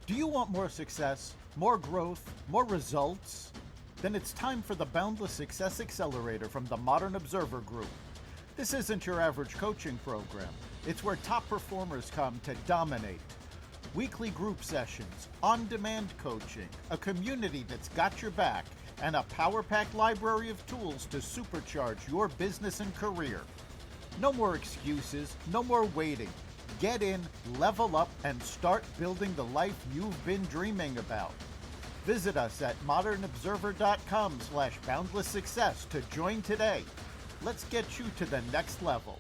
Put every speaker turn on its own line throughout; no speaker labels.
Do you want more success, more growth, more results? Then it's time for the Boundless Success Accelerator from the Modern Observer Group. This isn't your average coaching program. It's where top performers come to dominate. Weekly group sessions, on-demand coaching, a community that's got your back, and a power-packed library of tools to supercharge your business and career. No more excuses, no more waiting. Get in, level up, and start building the life you've been dreaming about. Visit us at modernobserver.com/boundless success to join today. Let's get you to the next level.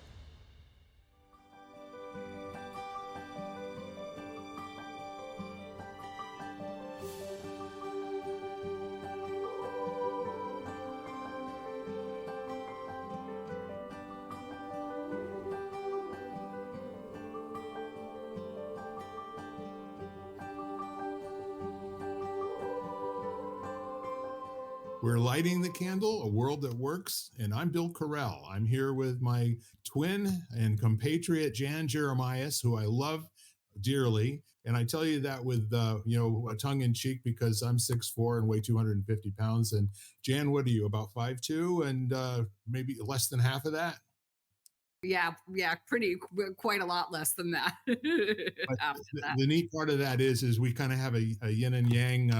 We're lighting the candle, a world that works, and I'm Bill Correll. I'm here with my twin and compatriot Jan Jeremias, who I love dearly, and I tell you that with a tongue in cheek because I'm 6'4" and weigh 250 pounds. And Jan, what are you, about 5'2" and maybe less than half of that?
Yeah, quite a lot less than that.
The neat part of that is we kind of have a yin and yang,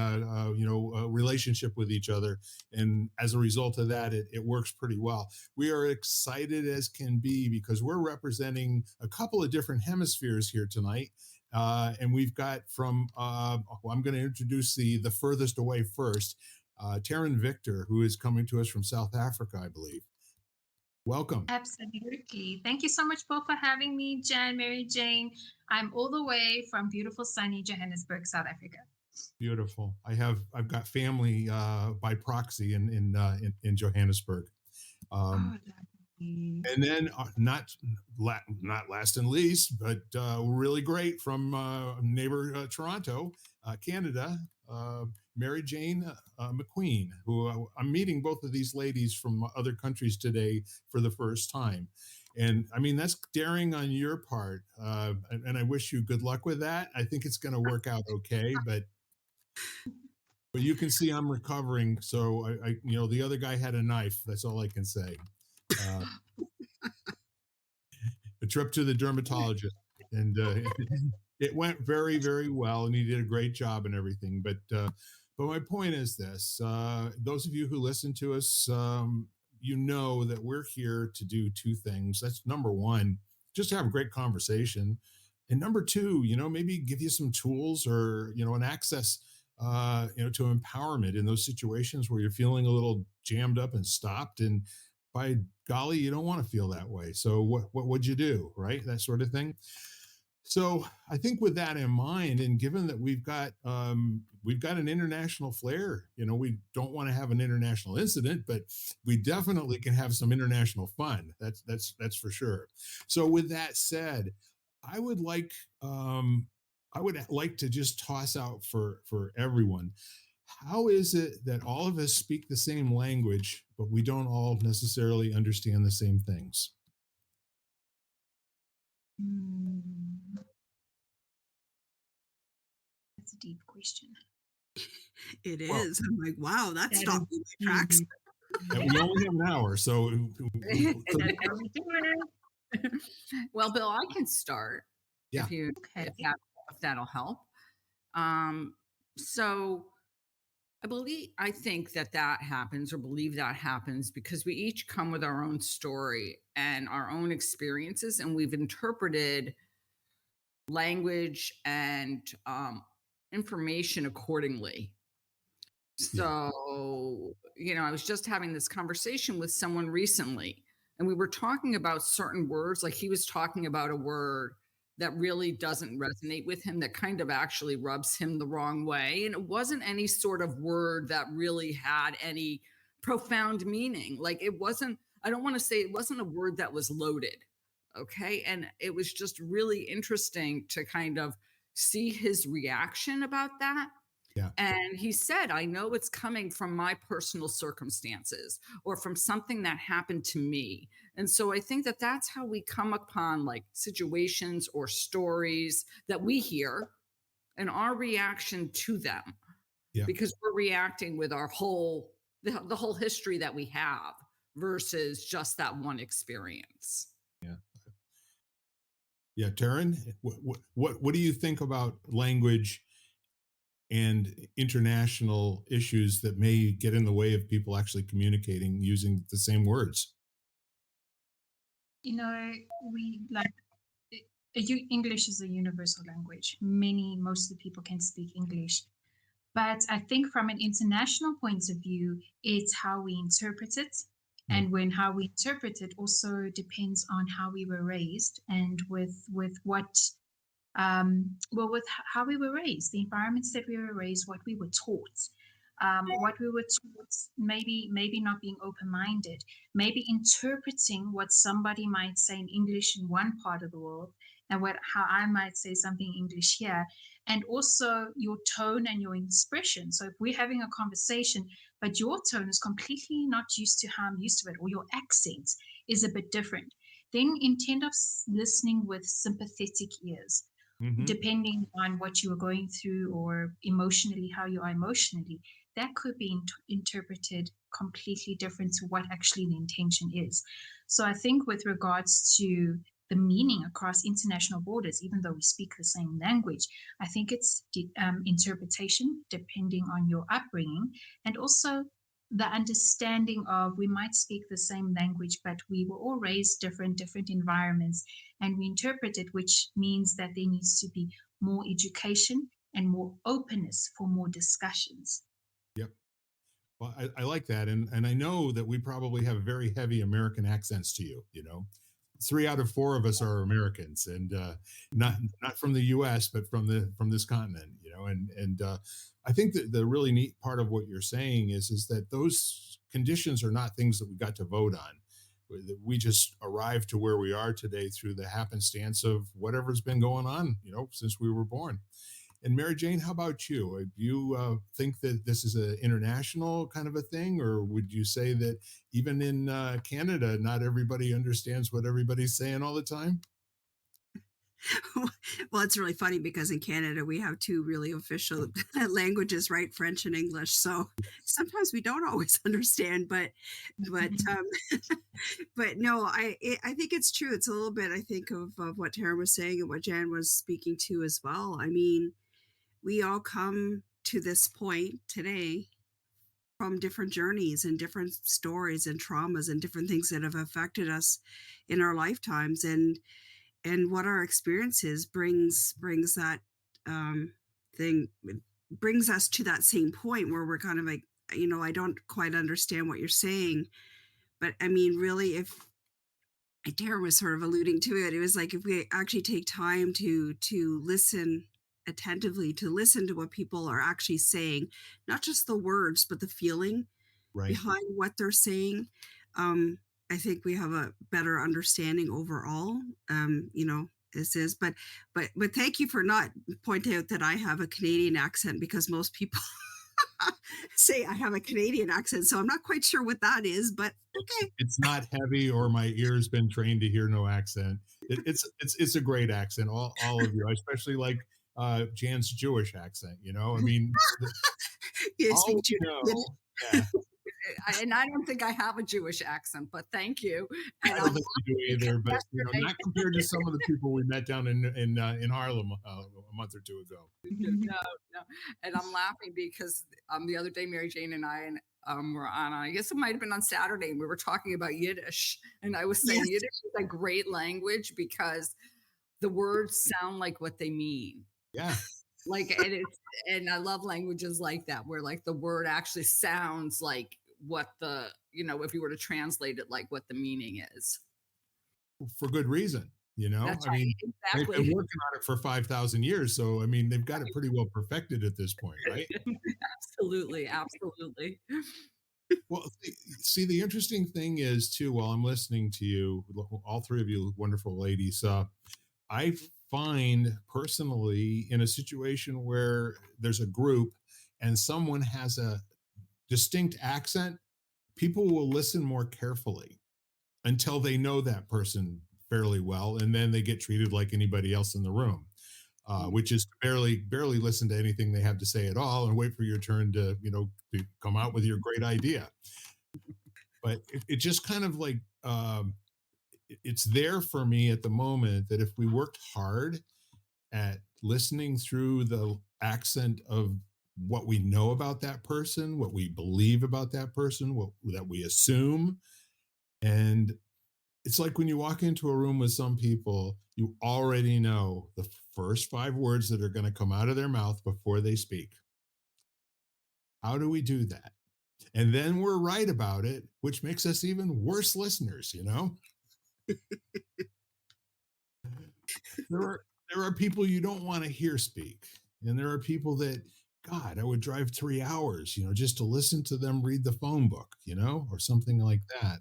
relationship with each other, and as a result of that, it works pretty well. We are excited as can be because we're representing a couple of different hemispheres here tonight, and we've got from. I'm going to introduce the furthest away first, Taryn Victor, who is coming to us from South Africa, I believe. Welcome.
Absolutely. Thank you so much, Paul, for having me, Jan, Mary Jane. I'm all the way from beautiful, sunny Johannesburg, South Africa.
Beautiful. I've got family by proxy in Johannesburg. And then not last and least, but really great from neighbor Toronto, Canada, Mary Jane McQueen, who I'm meeting both of these ladies from other countries today for the first time. And I mean, that's daring on your part. And I wish you good luck with that. I think it's going to work out okay, but you can see I'm recovering. So I the other guy had a knife. That's all I can say. A trip to the dermatologist, and it went very, very well, and he did a great job and everything. But my point is this: those of you who listen to us, you know that we're here to do two things. That's number one, just have a great conversation, and number two, maybe give you some tools or an access, to empowerment in those situations where you're feeling a little jammed up and stopped, and by golly, you don't want to feel that way. So what would you do, right? That sort of thing. So I think with that in mind, and given that we've got an international flair, we don't want to have an international incident, but we definitely can have some international fun. That's for sure. So with that said, I would like to just toss out for everyone. How is it that all of us speak the same language, but we don't all necessarily understand the same things?
That's a deep question.
It is. I'm like, wow, that's stopped me in my tracks.
We only have an hour, so.
Well, Bill, I can start.
Yeah.
If that'll help. So I think that happens, or believe that happens, because we each come with our own story and our own experiences, and we've interpreted language and information accordingly. So, I was just having this conversation with someone recently, and we were talking about certain words. Like, he was talking about a word that really doesn't resonate with him, that kind of actually rubs him the wrong way. And it wasn't any sort of word that really had any profound meaning. Like, it wasn't a word that was loaded. Okay. And it was just really interesting to kind of see his reaction about that.
Yeah.
And he said, I know it's coming from my personal circumstances or from something that happened to me. And so I think that that's how we come upon like situations or stories that we hear and our reaction to them,
Yeah.
because we're reacting with our the whole history that we have versus just that one experience.
Yeah. Yeah. Taryn, what do you think about language and international issues that may get in the way of people actually communicating using the same words?
You know, we like English is a universal language. Most of the people can speak English. But I think from an international point of view, it's how we interpret it.
Yeah.
And when how we interpret it also depends on how we were raised and with what with how we were raised, the environments that we were raised, what we were taught, what we were taught, maybe not being open-minded, maybe interpreting what somebody might say in English in one part of the world and how I might say something in English here, and also your tone and your expression. So if we're having a conversation, but your tone is completely not used to how I'm used to it, or your accent is a bit different, then intend of listening with sympathetic ears,
Mm-hmm.
depending on what you are going through or emotionally, how you are emotionally, that could be interpreted completely different to what actually the intention is. So I think with regards to the meaning across international borders, even though we speak the same language, I think it's interpretation depending on your upbringing, and also the understanding of, we might speak the same language, but we were all raised different environments, and we interpret it, which means that there needs to be more education and more openness for more discussions.
Yep. Well, I like that, and I know that we probably have very heavy American accents to you. You know, 3 out of 4 of us are Americans, and not from the U.S., but from this continent. You know, and I think that the really neat part of what you're saying is that those conditions are not things that we got to vote on. We just arrived to where we are today through the happenstance of whatever's been going on, you know, since we were born. And Mary Jane, how about you? Do you think that this is an international kind of a thing, or would you say that even in Canada, not everybody understands what everybody's saying all the time?
Well, it's really funny because in Canada we have two really official languages, right? French and English. So sometimes we don't always understand, but but no, I think it's true. It's a little bit, I think, of what Taryn was saying and what Jan was speaking to as well. I mean, we all come to this point today from different journeys and different stories and traumas and different things that have affected us in our lifetimes, and what our experiences brings that thing brings us to that same point where we're kind of like, I don't quite understand what you're saying. But I mean, really, if Darren was sort of alluding to it, it was like, if we actually take time to listen attentively, to listen to what people are actually saying, not just the words but the feeling
Right.
behind what they're saying, I think we have a better understanding overall. This is, but thank you for not pointing out that I have a Canadian accent, because most people say I have a Canadian accent, so I'm not quite sure what that is, but okay.
It's not heavy, or my ear's been trained to hear no accent. It's a great accent, all of you. I especially like Jan's Jewish accent. You know, I mean,
You
all
speak
we
Jewish.
know, yeah.
And I don't think I have a Jewish accent, but thank you.
I
And
don't think you do either, but
yesterday,
not compared to some of the people we met down in Harlem a month or two ago.
no, no. And I'm laughing because the other day, Mary Jane and I were on, I guess it might have been on Saturday, and we were talking about Yiddish. And I was saying,
Yes.
Yiddish is a great language because the words sound like what they mean.
Yeah.
And I love languages like that, where like the word actually sounds like what if you were to translate it, like what the meaning is.
For good reason. You know,
That's
I
right,
mean, they've been
exactly.
working on it for 5,000 years. So, I mean, they've got it pretty well perfected at this point, right?
Absolutely, absolutely.
Well, see, the interesting thing is, too, while I'm listening to you, all 3 of you wonderful ladies, I find personally, in a situation where there's a group and someone has a distinct accent, people will listen more carefully until they know that person fairly well, and then they get treated like anybody else in the room. which is to barely listen to anything they have to say at all and wait for your turn to, to come out with your great idea. But it just kind of like, it's there for me at the moment that if we worked hard at listening through the accent of what we know about that person, what we believe about that person, what that we assume. And it's like when you walk into a room with some people, you already know the first 5 words that are going to come out of their mouth before they speak. How do we do that? And then we're right about it, which makes us even worse listeners, there are people you don't want to hear speak. And there are people that, God, I would drive 3 hours, just to listen to them read the phone book, or something like that.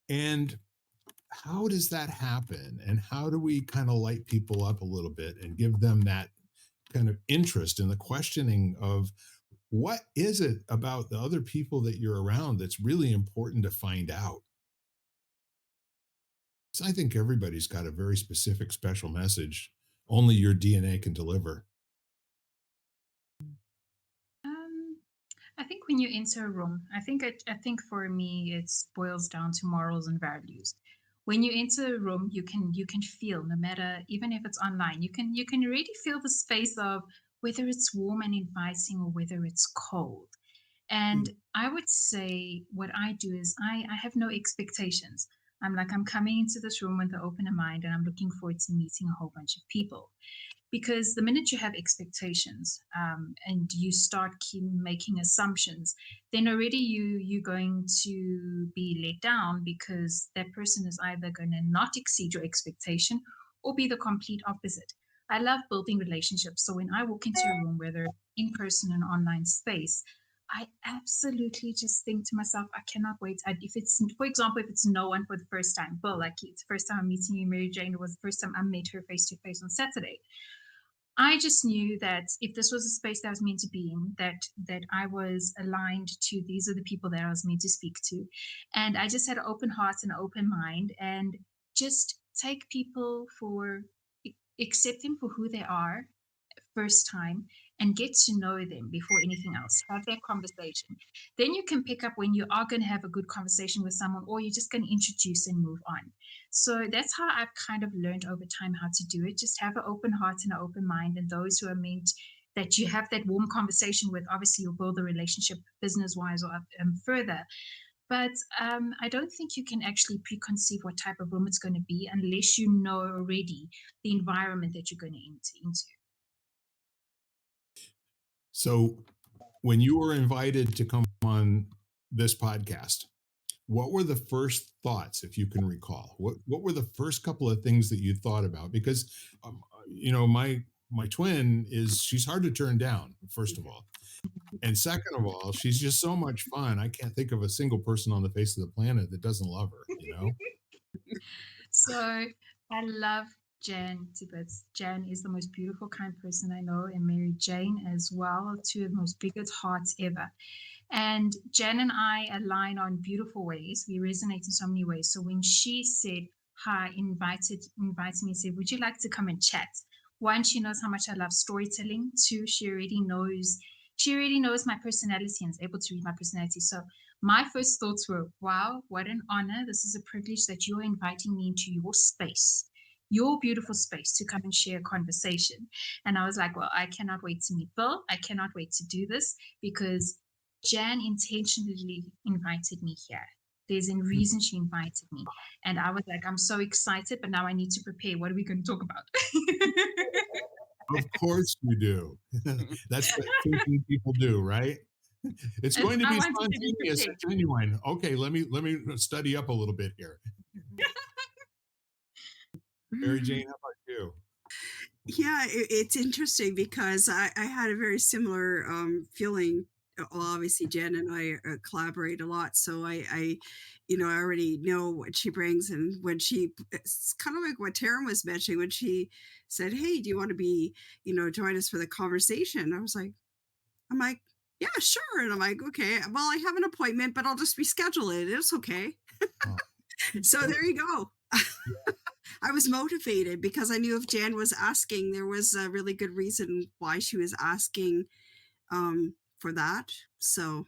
And how does that happen? And how do we kind of light people up a little bit and give them that kind of interest in the questioning of what is it about the other people that you're around that's really important to find out? So I think everybody's got a very specific, special message only your DNA can deliver.
Um, I think when you enter a room, I think for me it boils down to morals and values. When you enter a room, you can feel, no matter, even if it's online, you can really feel the space of whether it's warm and inviting or whether it's cold. And I would say what I do is I have no expectations. I'm coming into this room with an open mind and I'm looking forward to meeting a whole bunch of people. Because the minute you have expectations, and you start keep making assumptions, then already you're going to be let down because that person is either going to not exceed your expectation or be the complete opposite. I love building relationships. So when I walk into a room, whether in person and online space, I absolutely just think to myself, I cannot wait. If it's, for example, if it's no one for the first time, Bill, like it's the first time I'm meeting you, Mary Jane, it was the first time I met her face to face on Saturday. I just knew that if this was a space that I was meant to be in, that I was aligned to, these are the people that I was meant to speak to. And I just had an open heart and an open mind and just take people for, accept them for who they are first time, and get to know them before anything else. Have that conversation. Then you can pick up when you are going to have a good conversation with someone, or you're just going to introduce and move on. So that's how I've kind of learned over time how to do it. Just have an open heart and an open mind. And those who are meant that you have that warm conversation with, obviously you'll build a relationship business wise or further. But I don't think you can actually preconceive what type of room it's going to be unless you know already the environment that you're going to enter into.
So when you were invited to come on this podcast, what were the first thoughts, if you can recall? What were the first couple of things that you thought about? Because my twin she's hard to turn down, first of all, and second of all, she's just so much fun. I can't think of a single person on the face of the planet that doesn't love her.
So I love Jan to bits. Jan is the most beautiful, kind person I know, and Mary Jane as well, two of the most biggest hearts ever. And Jan and I align on beautiful ways. We resonate in so many ways. So when she said hi, invited me, said, "Would you like to come and chat?" One, she knows how much I love storytelling. Two, she already knows my personality and is able to read my personality. So my first thoughts were, wow, what an honor. This is a privilege that you're inviting me into your space, your beautiful space, to come and share a conversation. And I was like, well, I cannot wait to meet Bill. I cannot wait to do this because Jan intentionally invited me here. There's a reason she invited me. And I was like, I'm so excited, but now I need to prepare. What are we going to talk about?
Of course you do. That's what thinking people do, right? It's going to
I
be
wanted to be
spontaneous and
prepared.
genuine. Okay, let me study up a little bit here. Mary Jane, how about you?
Yeah, it's interesting because I had a very similar feeling. Well, obviously, Jen and I collaborate a lot, so I already know what she brings. And when it's kind of like what Taryn was mentioning when she said, "Hey, do you want to join us for the conversation?" I'm like, "Yeah, sure." And I'm like, "Okay, well, I have an appointment, but I'll just reschedule it. It's okay."
Oh,
So there you go. I was motivated because I knew if Jan was asking, there was a really good reason why she was asking for that. So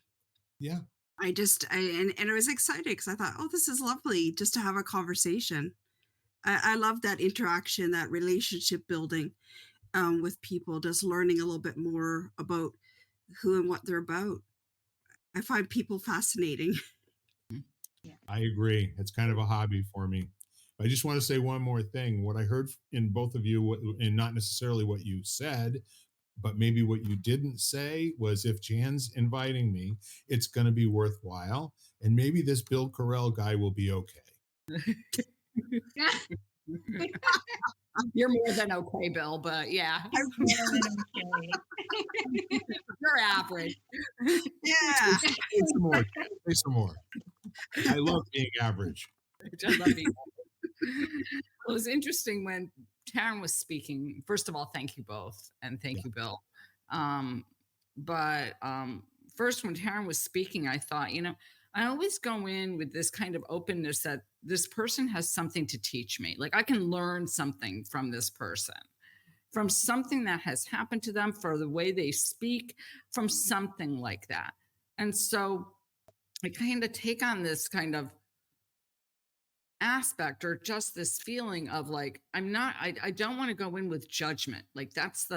Yeah.
and I was excited because I thought, oh, this is lovely just to have a conversation. I love that interaction, that relationship building with people, just learning a little bit more about who and what they're about. I find people fascinating.
Yeah.
I agree. It's kind of a hobby for me. I just want to say one more thing. What I heard in both of you, and not necessarily what you said, but maybe what you didn't say, was if Jan's inviting me, it's going to be worthwhile. And maybe this Bill Correll guy will be okay.
You're more than okay, Bill, but yeah, you're average.
Yeah.
Say some more. Say some more. I love being average.
I love you. Well, it was interesting when Taryn was speaking. First of all, thank you both, and thank you, Bill. But first, when Taryn was speaking, I thought, I always go in with this kind of openness that this person has something to teach me. Like I can learn something from this person, from something that has happened to them, for the way they speak, from something like that. And so I kind of take on this kind of aspect, or just this feeling of like, I don't want to go in with judgment. Like that's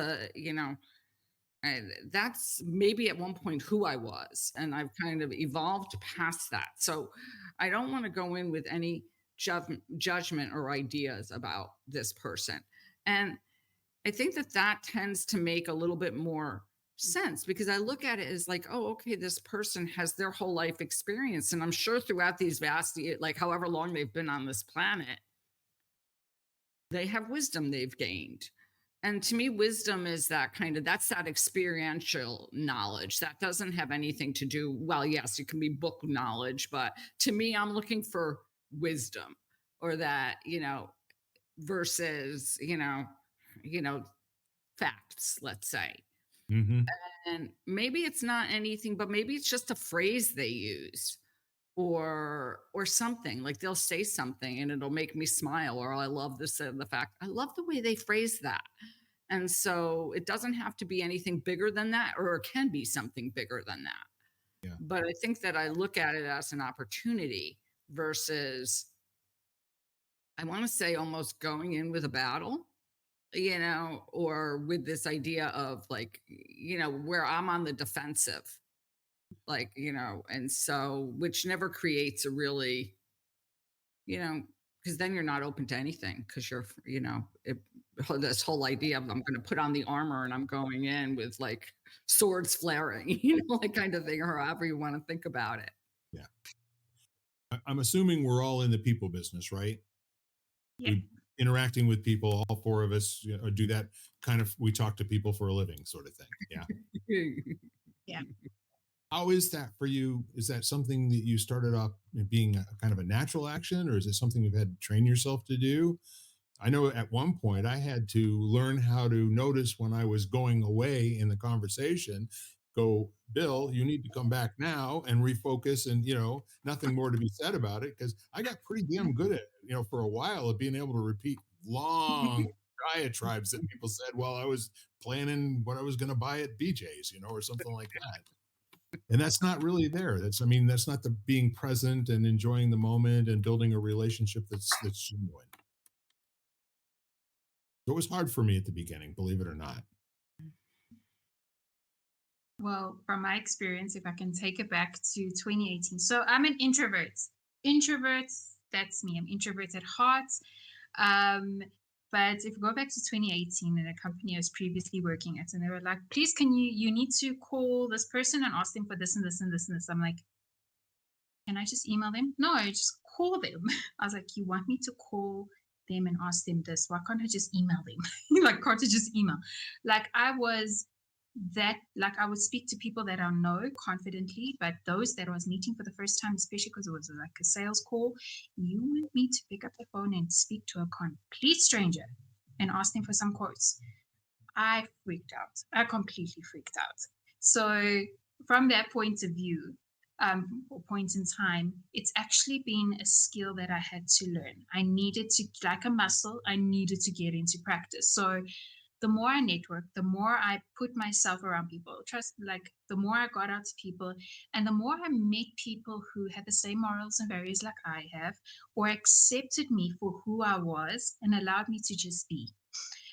that's maybe at one point who I was, and I've kind of evolved past that. So I don't want to go in with any judgment or ideas about this person. And I think that tends to make a little bit more sense, because I look at it as like, oh, okay, this person has their whole life experience. And I'm sure throughout these vast, like however long they've been on this planet, they have wisdom they've gained. And to me, wisdom is that's that experiential knowledge that doesn't have anything to do. Well, yes, it can be book knowledge, but to me, I'm looking for wisdom, or that, versus, facts, let's say.
Mm-hmm.
And maybe it's not anything, but maybe it's just a phrase they use, or something. Like they'll say something and it'll make me smile, or I love the fact, I love the way they phrase that. And so it doesn't have to be anything bigger than that, or it can be something bigger than that.
Yeah.
But I think that I look at it as an opportunity versus, I want to say, almost going in with a battle, or with this idea of like, where I'm on the defensive, like, and so, which never creates a really, because then you're not open to anything, because you're, this whole idea of I'm going to put on the armor and I'm going in with like swords flaring, like kind of thing, or however you want to think about it.
Yeah. I'm assuming we're all in the people business, right?
Yeah.
Interacting with people, all four of us do that kind of, we talk to people for a living sort of thing. Yeah.
Yeah.
How is that for you? Is that something that you started off being a kind of a natural action, or is it something you've had to train yourself to do? I know at one point I had to learn how to notice when I was going away in the conversation, go, Bill, you need to come back now and refocus, and, nothing more to be said about it. Cause I got pretty damn good at, for a while, of being able to repeat long diatribes that people said while I was planning what I was going to buy at BJ's, or something like that. And that's not really there. That's not the being present and enjoying the moment and building a relationship that's genuine. So it was hard for me at the beginning, believe it or not.
Well, from my experience, if I can take it back to 2018. So I'm an introvert. Introverts, that's me. I'm introvert at heart. But if we go back to 2018, in a company I was previously working at, and they were like, please, you need to call this person and ask them for this and this and this and this. I'm like, can I just email them? No, just call them. I was like, you want me to call them and ask them this? Why can't I just email them? Like, can't I just email? Like I would speak to people that I know confidently, but those that I was meeting for the first time, especially because it was like a sales call, you want me to pick up the phone and speak to a complete stranger and ask them for some quotes? I freaked out. I completely freaked out. So from that point of view, or point in time, it's actually been a skill that I had to learn. I needed to, like a muscle, I needed to get into practice. So the more I network, the more I put myself around people, trust, like the more I got out to people, and the more I met people who had the same morals and values like I have, or accepted me for who I was and allowed me to just be.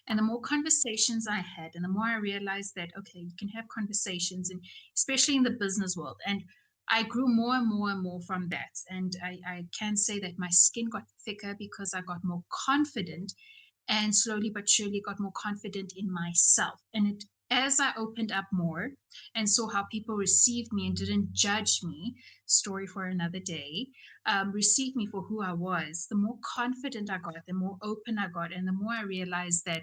And the more conversations I had, and the more I realized that, okay, you can have conversations, and especially in the business world. And I grew more and more and more from that. And I can say that my skin got thicker because I got more confident and slowly but surely got more confident in myself. And as I opened up more and saw how people received me and didn't judge me, story for another day, received me for who I was, the more confident I got, the more open I got, and the more I realized that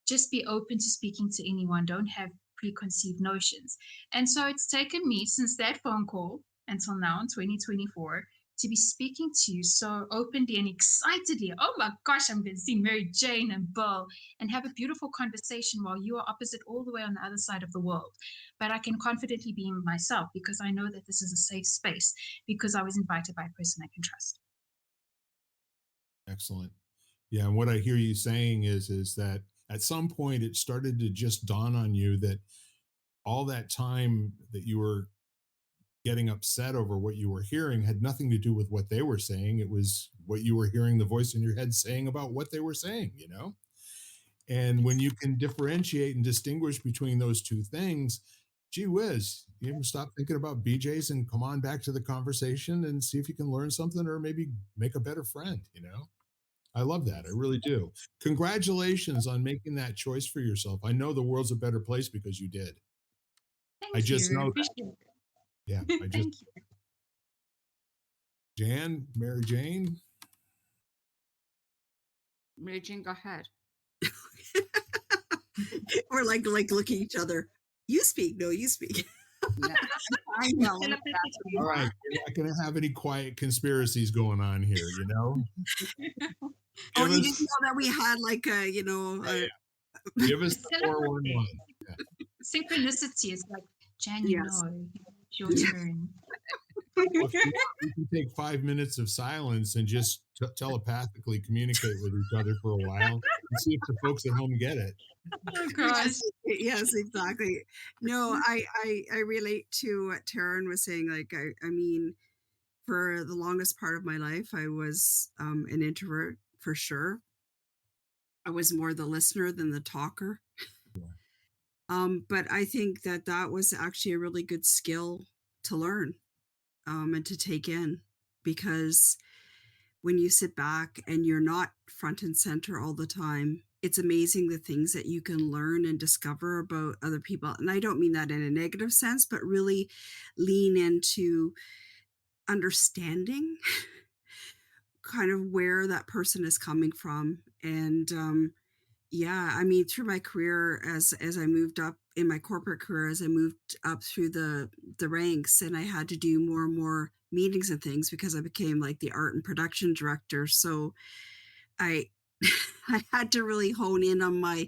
just be open to speaking to anyone, don't have preconceived notions. And so it's taken me since that phone call until now in 2024 to be speaking to you so openly and excitedly. Oh my gosh, I'm going to see Mary Jane and Bill and have a beautiful conversation while you are opposite all the way on the other side of the world. But I can confidently be myself because I know that this is a safe space because I was invited by a person I can trust.
Excellent. Yeah, and what I hear you saying is that at some point it started to just dawn on you that all that time that you were getting upset over what you were hearing had nothing to do with what they were saying. It was what you were hearing the voice in your head saying about what they were saying, you know? And when you can differentiate and distinguish between those two things, gee whiz, you can stop thinking about BJ's and come on back to the conversation and see if you can learn something or maybe make a better friend, you know? I love that. I really do. Congratulations on making that choice for yourself. I know the world's a better place because you did. I
Thank
just
you.
know that.
Appreciate
Yeah,
it.
I just
Thank you.
Mary Jane.
Mary Jane, go ahead.
We're like looking at each other. You speak. No, you speak.
Yeah, I know.
All right, we're not going to have any quiet conspiracies going on here, you know.
Oh,
Give
you
us,
didn't know that we had like a,
give us
It's
the 411. Yeah.
synchronicity is like, Jan, you
yes.
know, it's your
Yeah.
turn.
Well, if you want, we can take 5 minutes of silence and just telepathically communicate with each other for a while and see if the folks at home get it.
Oh gosh.
Yes, exactly. No, I relate to what Taryn was saying. Like, I mean, for the longest part of my life, I was an introvert for sure. I was more the listener than the talker. But I think that that was actually a really good skill to learn and to take in, because when you sit back and you're not front and center all the time, it's amazing the things that you can learn and discover about other people. And I don't mean that in a negative sense, but really lean into understanding kind of where that person is coming from. And yeah, I mean, through my career, as I moved up in my corporate career, as I moved up through the ranks, and I had to do more and more meetings and things because I became like the art and production director. So I I had to really hone in on my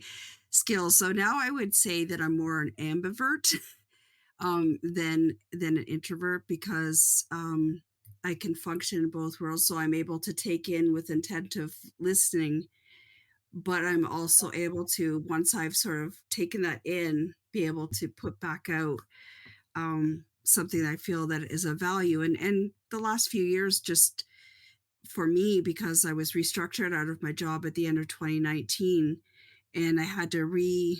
skills. So now I would say that I'm more an ambivert than an introvert, because I can function in both worlds. So I'm able to take in with attentive listening, but I'm also able to, once I've sort of taken that in, be able to put back out something that I feel that is of value. And the last few years, just for me, because I was restructured out of my job at the end of 2019, and I had to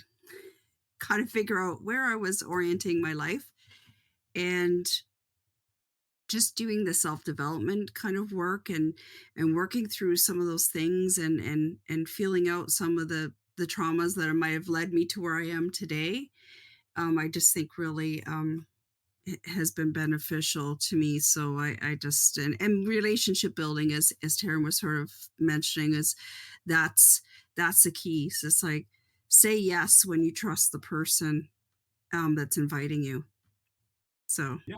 kind of figure out where I was orienting my life, and just doing the self-development kind of work, and working through some of those things, and feeling out some of the traumas that might have led me to where I am today. I just think really it has been beneficial to me. So I just, and relationship building, as Taryn was sort of mentioning, is that's the key. So it's like, say yes when you trust the person that's inviting you. So
Yeah,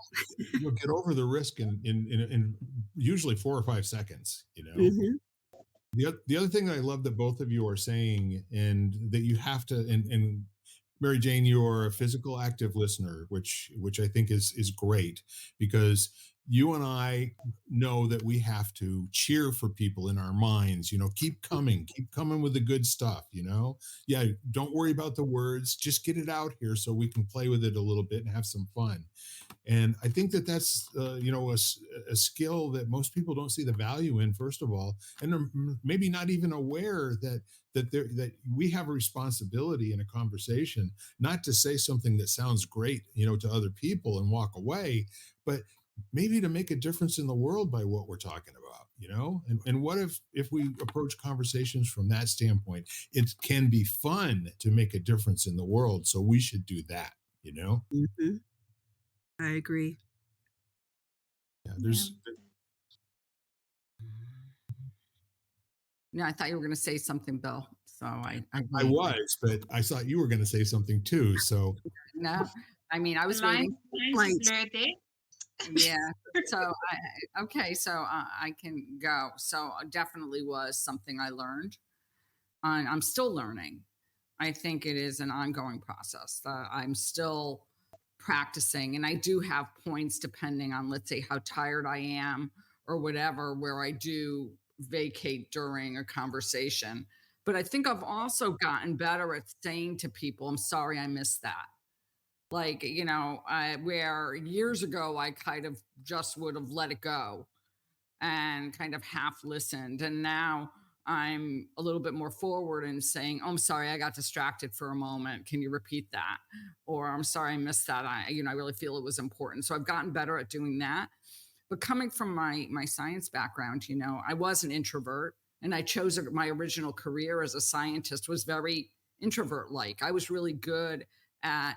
you'll get over the risk in usually 4 or 5 seconds, you know.
mhm.
The other thing that I love that both of you are saying, and that you have to, and Mary Jane, you're a physical active listener, which I think is great, because you and I know that we have to cheer for people in our minds. Keep coming with the good stuff. Yeah, don't worry about the words, just get it out here so we can play with it a little bit and have some fun. And I think that that's a skill that most people don't see the value in, first of all, and they're maybe not even aware that we have a responsibility in a conversation, not to say something that sounds great, to other people and walk away, but maybe to make a difference in the world by what we're talking about. And what if we approach conversations from that standpoint? It can be fun to make a difference in the world, so we should do that.
Hmm. I agree.
Yeah,
Yeah.
Yeah, I thought you were going to say something, Bill. So I
I
wait.
was, but I thought you were going to say something too. So
No, I mean, I
The
was
lines,
waiting.
lines
Blanks.
blurred there.
Yeah. So okay. So I can go. So it definitely was something I learned. I'm still learning. I think it is an ongoing process. I'm still practicing, and I do have points depending on, let's say, how tired I am or whatever, where I do vacate during a conversation. But I think I've also gotten better at saying to people, I'm sorry I missed that. Like, where years ago I kind of just would have let it go and kind of half listened. And now I'm a little bit more forward and saying, "Oh, I'm sorry, I got distracted for a moment. Can you repeat that?" Or "I'm sorry, I missed that. I really feel it was important." So I've gotten better at doing that. But coming from my science background, I was an introvert, and I chose my original career as a scientist was very introvert like. I was really good at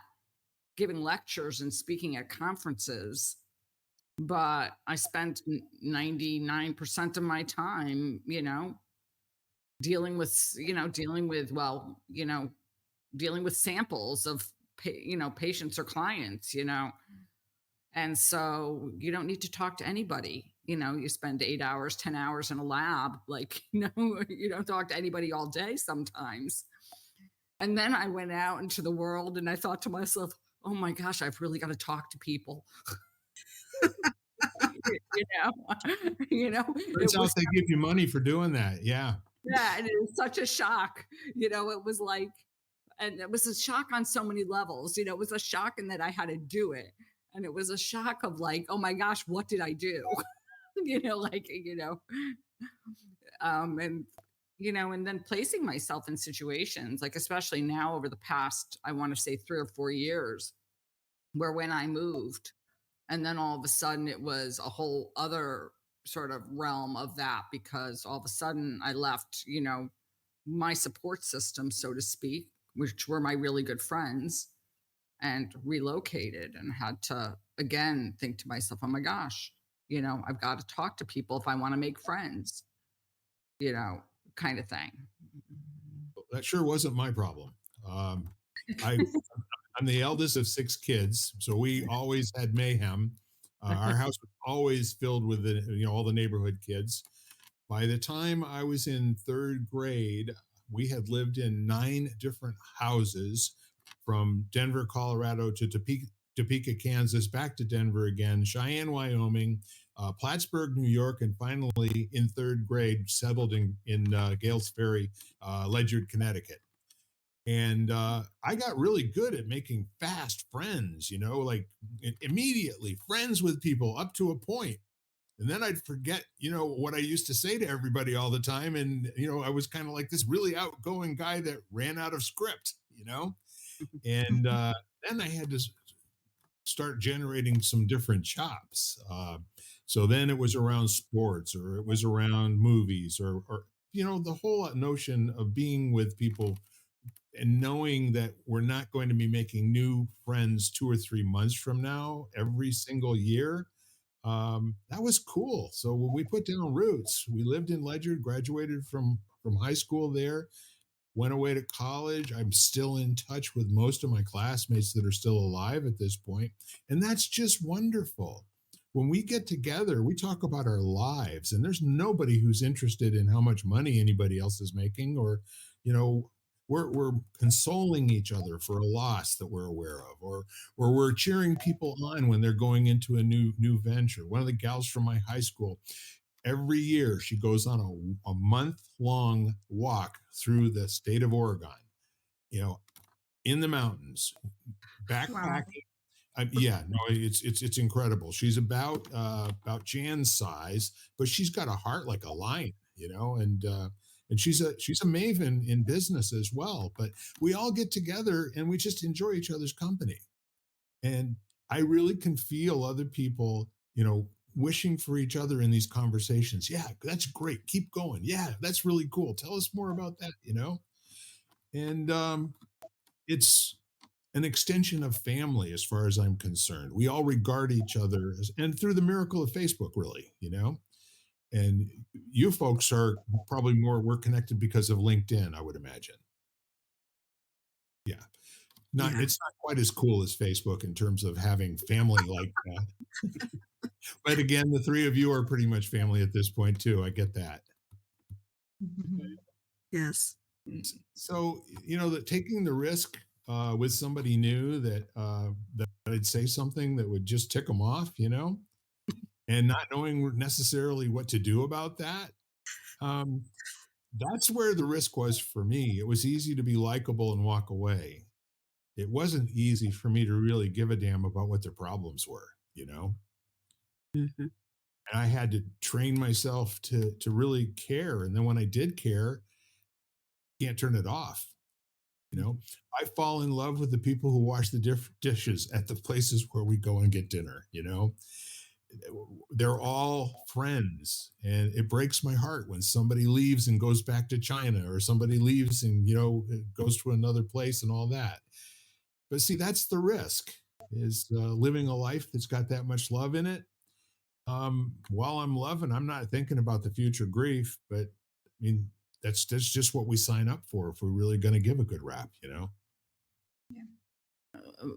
giving lectures and speaking at conferences, but I spent 99% of my time, dealing with, dealing with samples of, patients or clients, and so you don't need to talk to anybody. You spend 8 hours, 10 hours in a lab, like, you don't talk to anybody all day sometimes. And then I went out into the world and I thought to myself, oh my gosh, I've really got to talk to people. you it
turns out
was,
they give you money for doing that. Yeah.
yeah, and it was such a shock. It was like, and it was a shock on so many levels. It was a shock in that I had to do it. And it was a shock of like, oh my gosh, what did I do? Like, and and then placing myself in situations, like, especially now over the past, I want to say 3 or 4 years, where when I moved, and then all of a sudden it was a whole other sort of realm of that, because all of a sudden I left, my support system, so to speak, which were my really good friends, and relocated and had to again think to myself, oh my gosh, I've got to talk to people if I want to make friends, you know, kind of thing.
That sure wasn't my problem. Um, I I'm the eldest of 6 kids, so we always had mayhem. Our house was always filled with all the neighborhood kids. By the time I was in third grade, we had lived in 9 different houses, from Denver, Colorado to Topeka, Kansas, back to Denver again, Cheyenne, Wyoming, Plattsburgh, New York, and finally in third grade settled in Gales Ferry, Ledyard, Connecticut. And I got really good at making fast friends, like immediately friends with people up to a point. And then I'd forget, what I used to say to everybody all the time. And, I was kind of like this really outgoing guy that ran out of script. And then I had to start generating some different chops. So then it was around sports, or it was around movies, or the whole notion of being with people and knowing that we're not going to be making new friends 2 or 3 months from now every single year. That was cool. So when we put down roots, we lived in Ledyard, graduated from high school there, went away to college. I'm still in touch with most of my classmates that are still alive at this point, and that's just wonderful. When we get together, we talk about our lives, and there's nobody who's interested in how much money anybody else is making, or you know we're consoling each other for a loss that we're aware of, or we're cheering people on when they're going into a new venture. One of the gals from my high school, every year she goes on a month long walk through the state of Oregon, you know, in the mountains,
Wow.
backpacking. Yeah, no, it's incredible. She's about Jan's size, but she's got a heart like a lion, and she's a maven in business as well. But we all get together and we just enjoy each other's company. And I really can feel other people, wishing for each other in these conversations. Yeah, that's great. Keep going. Yeah, that's really cool. Tell us more about that. And it's an extension of family as far as I'm concerned. We all regard each other and through the miracle of Facebook, really. And you folks are probably we're connected because of LinkedIn, I would imagine. Yeah.
Yeah.
It's not quite as cool as Facebook in terms of having family like that. But again, the three of you are pretty much family at this point too. I get that.
Yes.
So, that taking the risk with somebody new that I'd say something that would just tick them off, and not knowing necessarily what to do about that. Um, that's where the risk was for me. It was easy to be likable and walk away. It wasn't easy for me to really give a damn about what their problems were.
Mm-hmm.
And I had to train myself to really care. And then when I did care, can't turn it off. I fall in love with the people who wash the dishes at the places where we go and get dinner. They're all friends, and it breaks my heart when somebody leaves and goes back to China, or somebody leaves and goes to another place and all that. But see, that's the risk, is living a life that's got that much love in it. While I'm loving, I'm not thinking about the future grief, but I mean, that's just what we sign up for if we're really going to give a good rap.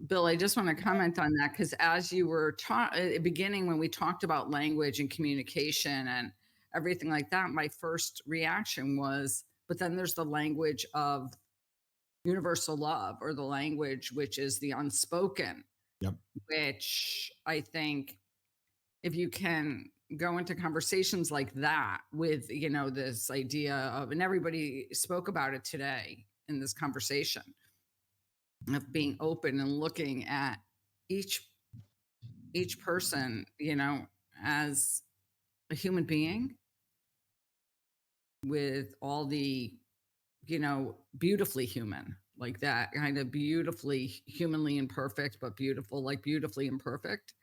Bill, I just want to comment on that, because as you were at the beginning, when we talked about language and communication and everything like that, my first reaction was, but then there's the language of universal love, or the language which is the unspoken.
Yep.
Which I think, if you can go into conversations like that with, this idea of, and everybody spoke about it today in this conversation, of being open and looking at each person, as a human being with all the, beautifully human, like that kind of beautifully humanly imperfect, but beautiful, like beautifully imperfect,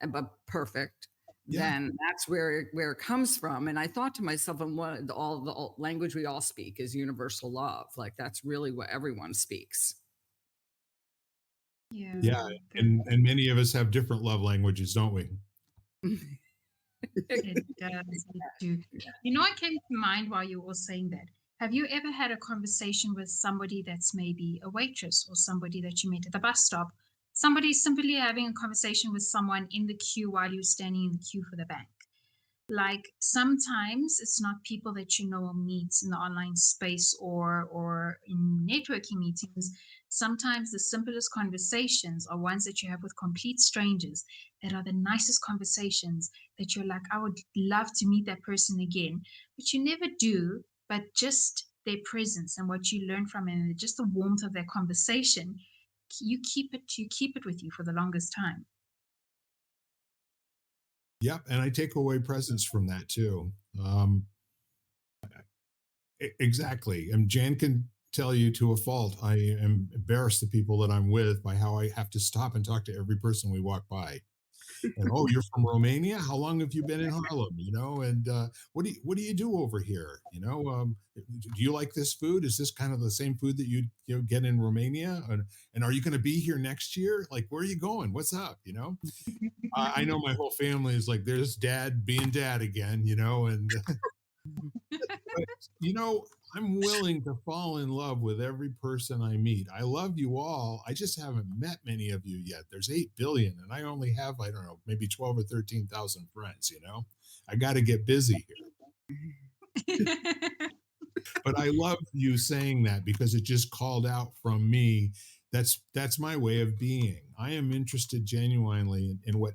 but perfect.
Yeah.
Then that's where it comes from. And I thought to myself, and all the language we all speak is universal love. Like, that's really what everyone speaks.
Yeah, and many of us have different love languages, don't we?
It does. It do. What came to mind while you were saying that? Have you ever had a conversation with somebody that's maybe a waitress, or somebody that you met at the bus stop? Somebody simply having a conversation with someone in the queue while you're standing in the queue for the bank. Like, sometimes it's not people that or meet in the online space or in networking meetings. Sometimes the simplest conversations are ones that you have with complete strangers, that are the nicest conversations, that you're like, I would love to meet that person again, but you never do. But just their presence and what you learn from it, and just the warmth of their conversation, you keep it with you for the longest time.
Yep, and I take away presents from that too. Exactly. And Jan can tell you to a fault, I am embarrassed the people that I'm with by how I have to stop and talk to every person we walk by. And, oh, you're from Romania? How long have you been in Harlem? And what do you do over here? Do you like this food? Is this kind of the same food that you get in Romania? And are you going to be here next year? Like, where are you going? What's up? I know my whole family is like, there's dad being dad again, and but, I'm willing to fall in love with every person I meet. I love you all. I just haven't met many of you yet. There's 8 billion, and I only have, I don't know, maybe 12 or 13,000 friends. I got to get busy here. But I love you saying that because it just called out from me. That's my way of being. I am interested genuinely in what,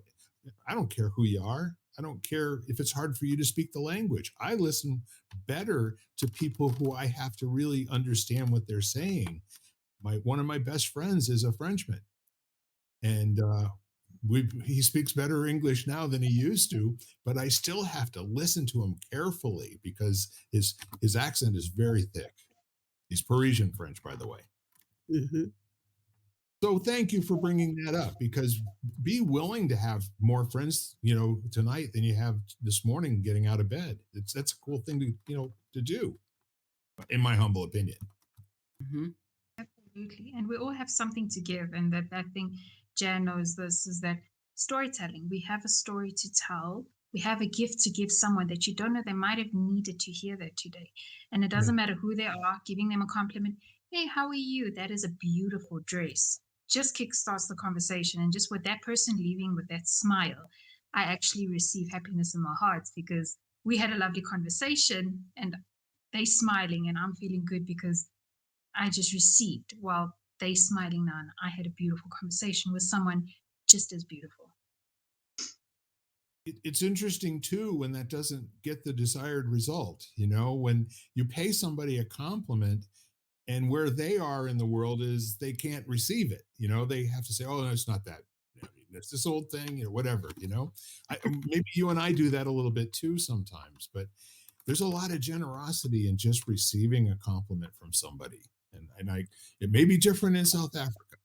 I don't care who you are. I don't care if it's hard for you to speak the language. I listen better to people who I have to really understand what they're saying. One of my best friends is a Frenchman, and he speaks better English now than he used to, but I still have to listen to him carefully because his accent is very thick. He's Parisian French, by the way.
Mhm.
So thank you for bringing that up, because be willing to have more friends, tonight than you have this morning getting out of bed. That's a cool thing to do, in my humble opinion.
Mhm.
Absolutely. And we all have something to give. And that thing, Jan knows this, is that storytelling. We have a story to tell. We have a gift to give someone that you don't know, they might have needed to hear that today. And it
Yeah.
doesn't matter who they are, giving them a compliment. Hey, how are you? That is a beautiful dress. Just kickstarts the conversation. And just with that person leaving with that smile, I actually receive happiness in my heart because we had a lovely conversation and they smiling and I'm feeling good because I just received while they smiling now. And I had a beautiful conversation with someone just as beautiful.
It's interesting too when that doesn't get the desired result. When you pay somebody a compliment, and where they are in the world is they can't receive it. They have to say, "Oh, no, it's not that. It's this old thing, whatever." Maybe you and I do that a little bit too sometimes, but there's a lot of generosity in just receiving a compliment from somebody. And it may be different in South Africa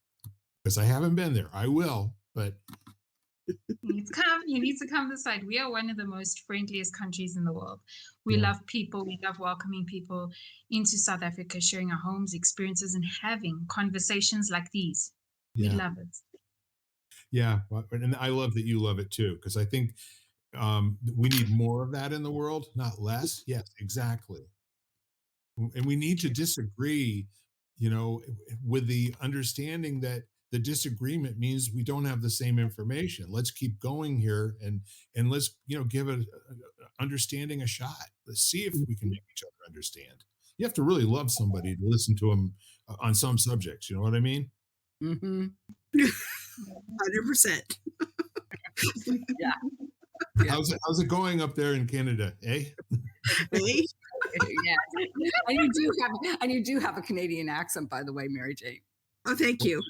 because I haven't been there. I will, but
You need to come this side. We are one of the most friendliest countries in the world. We
yeah,
love people. We love welcoming people into South Africa, sharing our homes, experiences, and having conversations like these. We
yeah,
love it.
yeah. And I love that you love it too, because I think we need more of that in the world, not less. Yes, exactly. And we need to disagree, with the understanding that the disagreement means we don't have the same information. Let's keep going here, and let's give it understanding a shot. Let's see if we can make each other understand. You have to really love somebody to listen to them on some subjects. You know what I mean?
Mhm.
100%.
Yeah.
How's it going up there in Canada? Eh?
Hey?
Yeah. And you do have a Canadian accent, by the way, Mary Jane.
Oh, thank you.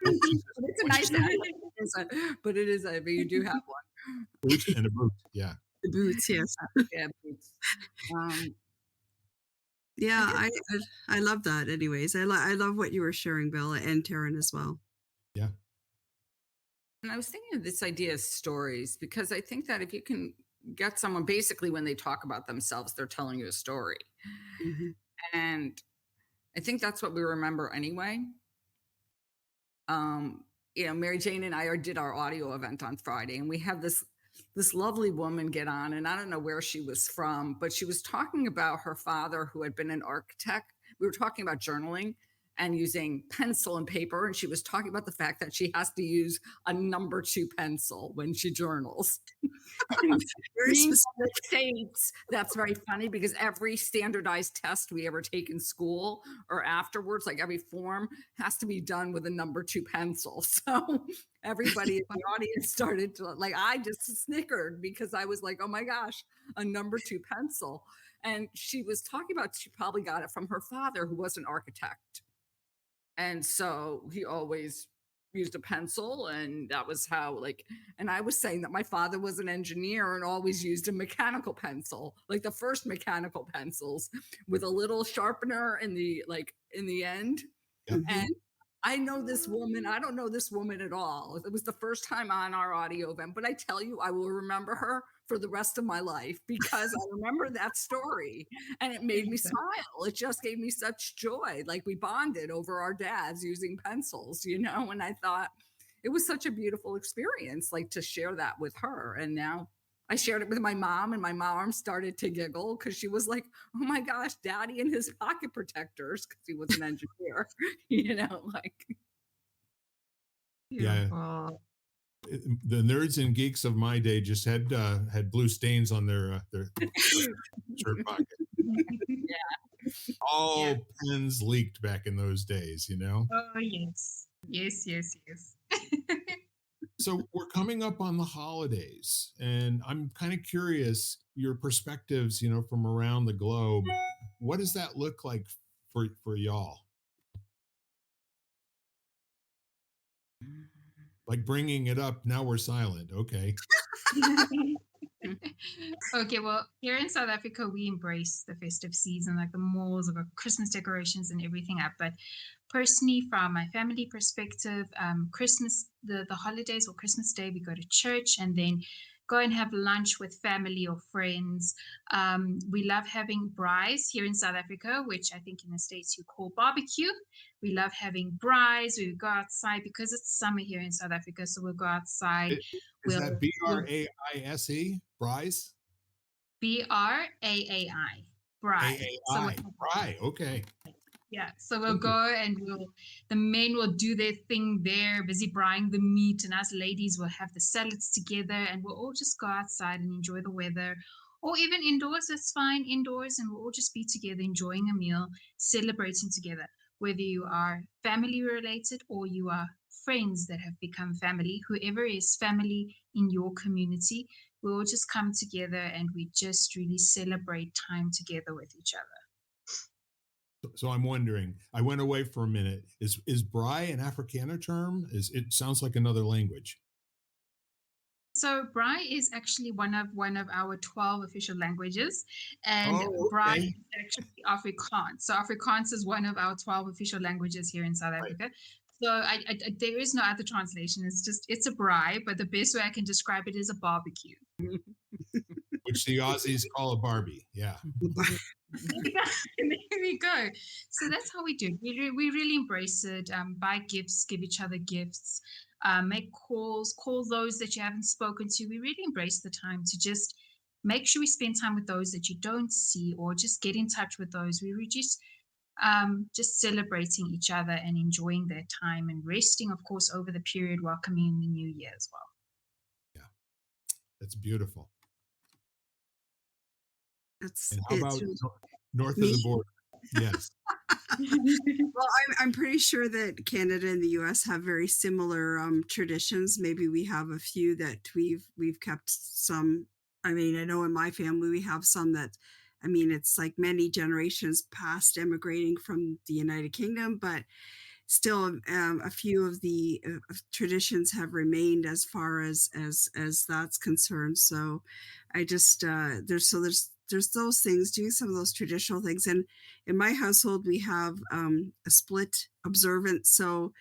It's a nice accent, but but you do have one.
Boot and a boot. Yeah.
The boots, yes.
Yeah, boots. Um,
Yeah, I love that. Anyways, I love what you were sharing, Bella, and Taryn as well.
Yeah.
and I was thinking of this idea of stories because I think that if you can get someone, basically when they talk about themselves, they're telling you a story.
Hmm.
And I think that's what we remember anyway. Um, Mary Jane and I did our audio event on Friday, and we had this lovely woman get on, and I don't know where she was from, but she was talking about her father who had been an architect. We were talking about journaling and using pencil and paper, and she was talking about the fact that she has to use a number 2 pencil when she journals.
Very
Being
specific.
from the States, that's very funny because every standardized test we ever take in school or afterwards, like every form, has to be done with a number 2 pencil. So everybody in the audience started to I just snickered because I was like, oh my gosh, a number 2 pencil. And she was talking about she probably got it from her father, who was an architect. And so he always used a pencil, and that was how and I was saying that my father was an engineer and always used a mechanical pencil, like the first mechanical pencils with a little sharpener in the end.
Yep.
And I know this woman. I don't know this woman at all. It was the first time on our audio event, but I tell you, I will remember her for the rest of my life because I remember that story and it made me smile. It just gave me such joy. Like we bonded over our dads using pencils, and I thought it was such a beautiful experience, like to share that with her. And now I shared it with my mom, and my mom started to giggle because she was like, oh my gosh, daddy and his pocket protectors, because he was an engineer, like.
Yeah.
Beautiful.
The nerds and geeks of my day just had blue stains on their shirt pocket.
Yeah.
All pens leaked back in those days, you know?
Oh, yes. Yes, yes, yes.
So we're coming up on the holidays, and I'm kind of curious your perspectives, from around the globe. What does that look like for y'all? Like bringing it up, now we're silent. Okay.
Okay, well, here in South Africa, we embrace the festive season, like the malls, have got Christmas decorations and everything up. But personally, from my family perspective, Christmas, the holidays or Christmas Day, we go to church and then go and have lunch with family or friends. We love having braais here in South Africa, which I think in the States you call barbecue. We love having braais. We go outside because it's summer here in South Africa, so we'll go outside.
Is that
We'll
Braise? Bryce?
Braai, braai. So
AAI. Right. Okay.
yeah, so we'll
Thank you.
go and the men will do their thing there, busy braaiing the meat, and us ladies will have the salads together, and we'll all just go outside and enjoy the weather, or even indoors. That's fine, indoors, and we'll all just be together, enjoying a meal, celebrating together. Whether you are family related or you are friends that have become family, whoever is family in your community, we all just come together and we just really celebrate time together with each other.
So I'm wondering, I went away for a minute. Is Bry an Afrikaner term? It sounds like another language.
So Braai is actually one of our 12 official languages, and
Oh,
Braai
okay.
is actually Afrikaans. So Afrikaans is one of our 12 official languages here in South
Right.
Africa. So there is no other translation. It's a braai, but the best way I can describe it is a barbecue.
Which the Aussies call a Barbie. Yeah.
There we go. So that's how we do it. We really embrace it. Buy gifts, give each other gifts, make calls, call those that you haven't spoken to. We really embrace the time to just make sure we spend time with those that you don't see, or just get in touch with those. We were just celebrating each other and enjoying their time and resting, of course, over the period, welcoming in the new year as well.
Yeah. That's beautiful.
It's
And how
it's
about north of the
me.
border? Yes.
Well, I'm pretty sure that Canada and the U.S. have very similar traditions. Maybe we have a few that we've kept some. I mean, I know in my family we have some that, I mean, it's like many generations past emigrating from the United Kingdom, but still a few of the traditions have remained as far as that's concerned. So I just there's those things, doing some of those traditional things. And in my household we have a split observance. So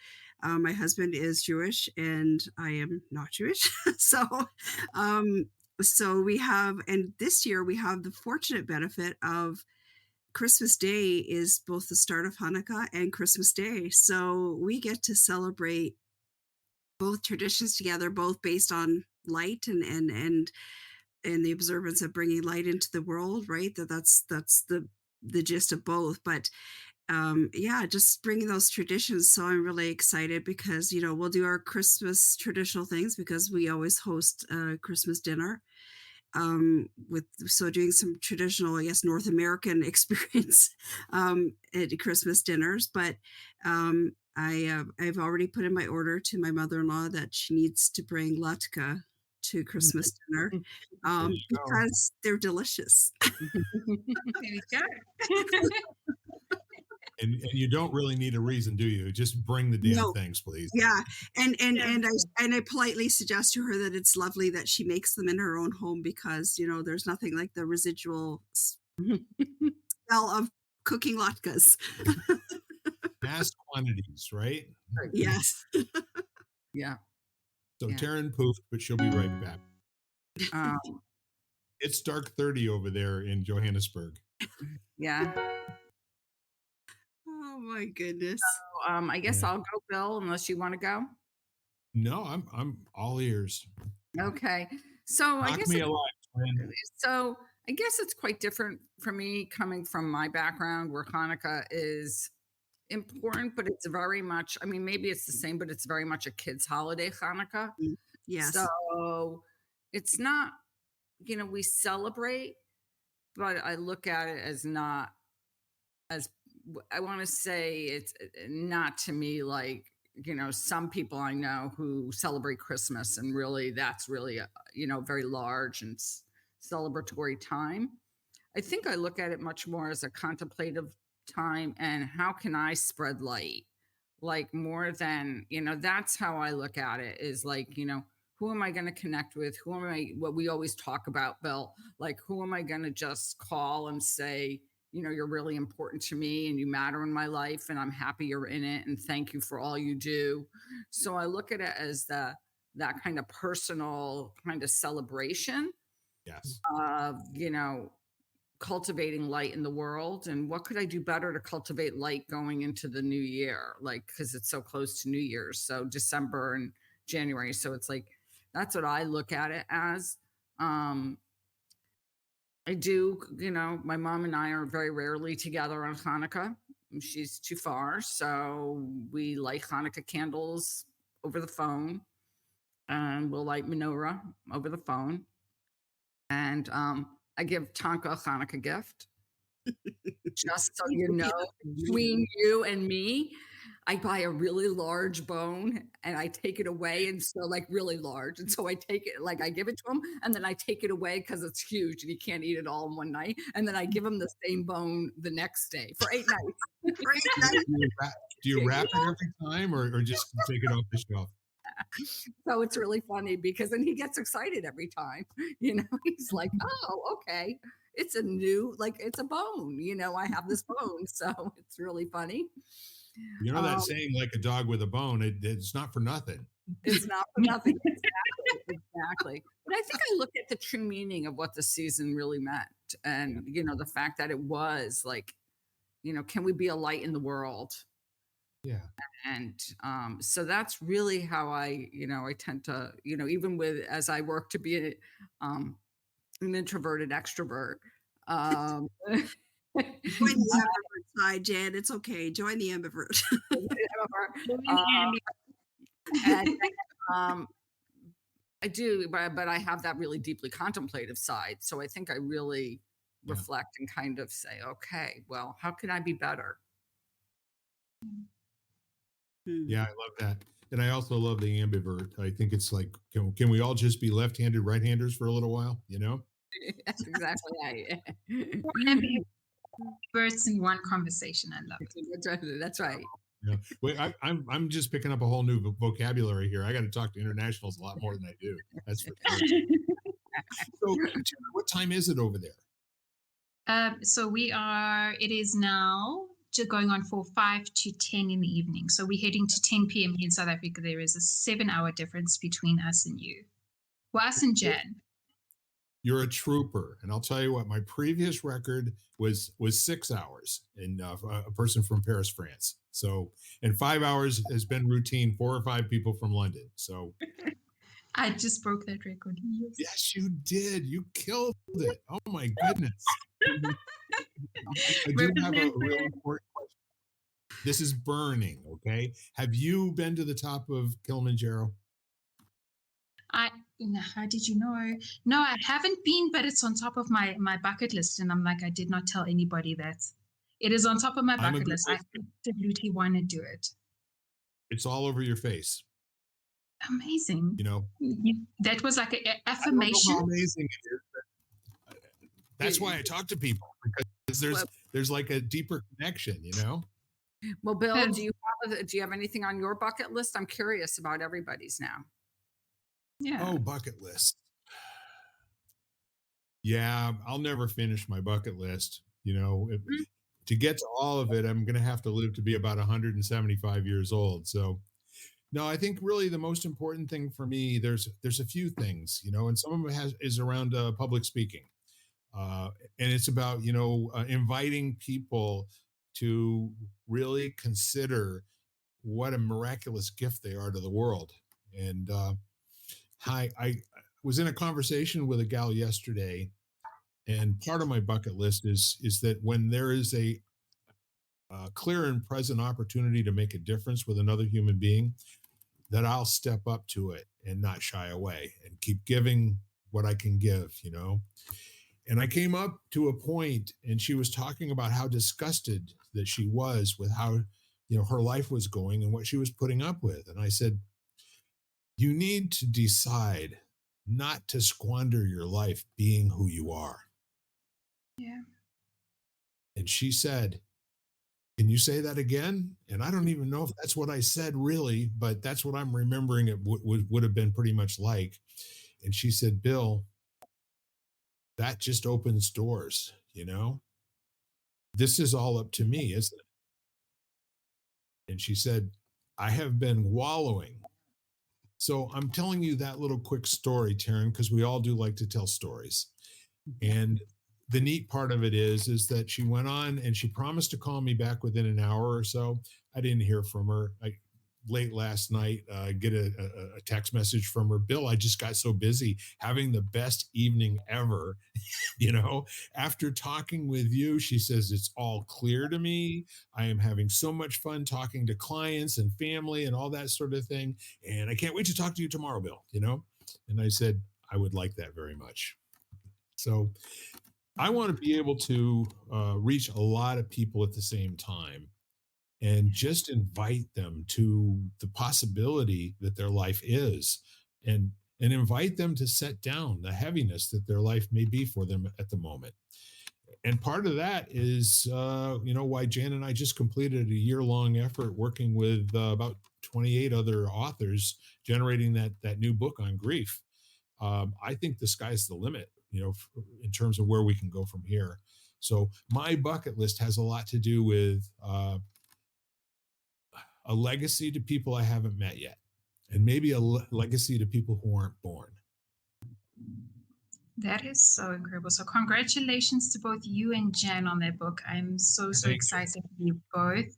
my husband is Jewish and I am not Jewish. so um so we have, and this year we have the fortunate benefit of Christmas Day is both the start of Hanukkah and Christmas Day. So we get to celebrate both traditions together, both based on light and the observance of bringing light into the world, right? That's the gist of both. But yeah, just bringing those traditions. So I'm really excited because, we'll do our Christmas traditional things because we always host a Christmas dinner, with so doing some traditional, I guess, North American experience at Christmas dinners. But I've already put in my order to my mother-in-law that she needs to bring latke to Christmas dinner,
There you go.
because they're delicious.
There we go.
And you don't really need a reason, do you? Just bring the damn
No,
things, please.
yeah,
Yeah.
and I politely suggest to her that it's lovely that she makes them in her own home because there's nothing like the residual smell of cooking latkes.
Mass quantities, right?
Yes.
Yeah.
So
Yeah.
Taryn poofed, but she'll be right back.
Um,
It's dark 30 over there in Johannesburg.
yeah.
Oh my goodness.
I guess
Yeah.
I'll go, Bill, unless you want to go.
No, I'm all ears.
Okay. So I
Knock
guess
me alive, twin.
so I guess it's quite different for me coming from my background where Hanukkah is important, but it's very much, I mean, maybe it's the same, but it's very much a kid's holiday, Hanukkah.
Yes.
So it's not, we celebrate, but I look at it as not as I want to say, it's not to me like, some people I know who celebrate Christmas and really that's really a, very large and celebratory time. I think I look at it much more as a contemplative time and how can I spread light? Like more than, that's how I look at it is like, who am I going to connect with? Who am I, what we always talk about, Bill, like, who am I going to just call and say, you're really important to me and you matter in my life and I'm happy you're in it and thank you for all you do. So I look at it as that kind of personal kind of celebration
Yes.
of, cultivating light in the world and what could I do better to cultivate light going into the new year, like because it's so close to New Year's, so December and January, so it's like that's what I look at it as. I do, my mom and I are very rarely together on Hanukkah. She's too far, so we light Hanukkah candles over the phone and we'll light menorah over the phone. And I give Tonka a Hanukkah gift. Just so you know, between you and me, I buy a really large bone and I take it away. And so, like, really large. And so I take it, like, I give it to him and then I take it away because it's huge and he can't eat it all in one night. And then I give him the same bone the next day for 8 nights.
For 8 nights.
Do you wrap it every time or just take it off the shelf?
So it's really funny because then he gets excited every time. He's like, oh, okay. It's a new, like, it's a bone. I have this bone. So it's really funny.
You know that saying, like a dog with a bone, it's not for nothing.
It's not for nothing. Exactly. But I think I look at the true meaning of what the season really meant. And, the fact that it was like, can we be a light in the world?
Yeah.
And so that's really how I tend to, even with as I work to be an introverted extrovert.
Join the ambivert side, Jan. It's okay. Join the ambivert.
And, I do, but I have that really deeply contemplative side. So I think I really reflect and kind of say, okay, well, how can I be better?
Yeah, I love that. And I also love the ambivert. I think it's like, can we all just be left-handed right-handers for a little while,
That's exactly right.
Birds in one conversation. I love it.
That's right.
Yeah. Wait, I'm just picking up a whole new vocabulary here. I got to talk to internationals a lot more than I do. That's for sure. So, what time is it over there?
So it is now going on for 5 to 10 in the evening. So we're heading to 10 p.m. here in South Africa. There is a 7-hour difference between us and you. Well, us and Jan.
You're a trooper. And I'll tell you what, my previous record was 6 hours in a person from Paris, France. So, and 5 hours has been routine, 4 or 5 people from London. So
I just broke that record.
Yes, you did. You killed it. Oh my goodness. I do have a real important question. This is burning, okay? Have you been to the top of Kilimanjaro?
How did you know? No, I haven't been, but it's on top of my bucket list. And I'm like, I did not tell anybody that. It is on top of my bucket list. I absolutely want to do it.
It's all over your face.
Amazing. That was like an affirmation.
I don't know how amazing it is. That's why I talk to people, because there's like a deeper connection,
Well, Bill, do you have anything on your bucket list? I'm curious about everybody's now.
Yeah.
Oh, bucket list. Yeah, I'll never finish my bucket list. To get to all of it, I'm going to have to live to be about 175 years old. So, no, I think really the most important thing for me, there's a few things, and some of it is around public speaking. And it's about, inviting people to really consider what a miraculous gift they are to the world. And I was in a conversation with a gal yesterday, and part of my bucket list is that when there is a clear and present opportunity to make a difference with another human being, that I'll step up to it and not shy away and keep giving what I can give, And I came up to a point and she was talking about how disgusted that she was with how, her life was going and what she was putting up with. And I said, you need to decide not to squander your life being who you are.
Yeah.
And she said, can you say that again? And I don't even know if that's what I said really, but that's what I'm remembering it would have been pretty much like. And she said, Bill, that just opens doors, This is all up to me, isn't it? And she said, I have been wallowing. So I'm telling you that little quick story, Taryn, because we all do like to tell stories. And the neat part of it is that she went on and she promised to call me back within an hour or so. I didn't hear from her. Late last night, get a text message from her. Bill, I just got so busy having the best evening ever. After talking with you, she says, it's all clear to me. I am having so much fun talking to clients and family and all that sort of thing. And I can't wait to talk to you tomorrow, Bill, And I said, I would like that very much. So I want to be able to reach a lot of people at the same time and just invite them to the possibility that their life is and invite them to set down the heaviness that their life may be for them at the moment. And part of that is, why Jan and I just completed a year-long effort working with about 28 other authors, generating that new book on grief. I think the sky's the limit, in terms of where we can go from here. So my bucket list has a lot to do with a legacy to people I haven't met yet, and maybe a legacy to people who aren't born.
That is so incredible. So congratulations to both you and Jan on that book. I'm so excited for you both.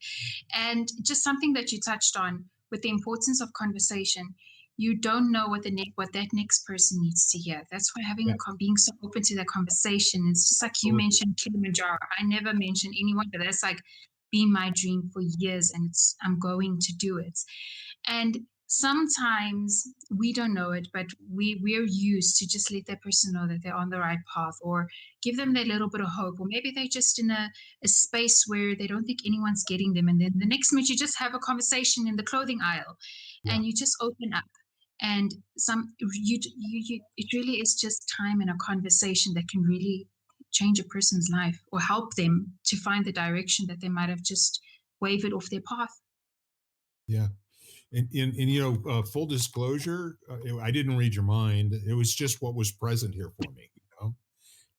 And just something that you touched on with the importance of conversation. You don't know what that next person needs to hear. That's why being so open to that conversation. It's just like you mentioned Kilimanjaro. I never mentioned anyone, but that's like been my dream for years, and I'm going to do it. And sometimes we don't know it, but we're used to just let that person know that they're on the right path, or give them that little bit of hope, or maybe they're just in a space where they don't think anyone's getting them. And then the next minute you just have a conversation in the clothing aisle, and you just open up. And it really is just time and a conversation that can really change a person's life or help them to find the direction that they might have just wavered off their path.
Yeah. And full disclosure, I didn't read your mind. It was just what was present here for me,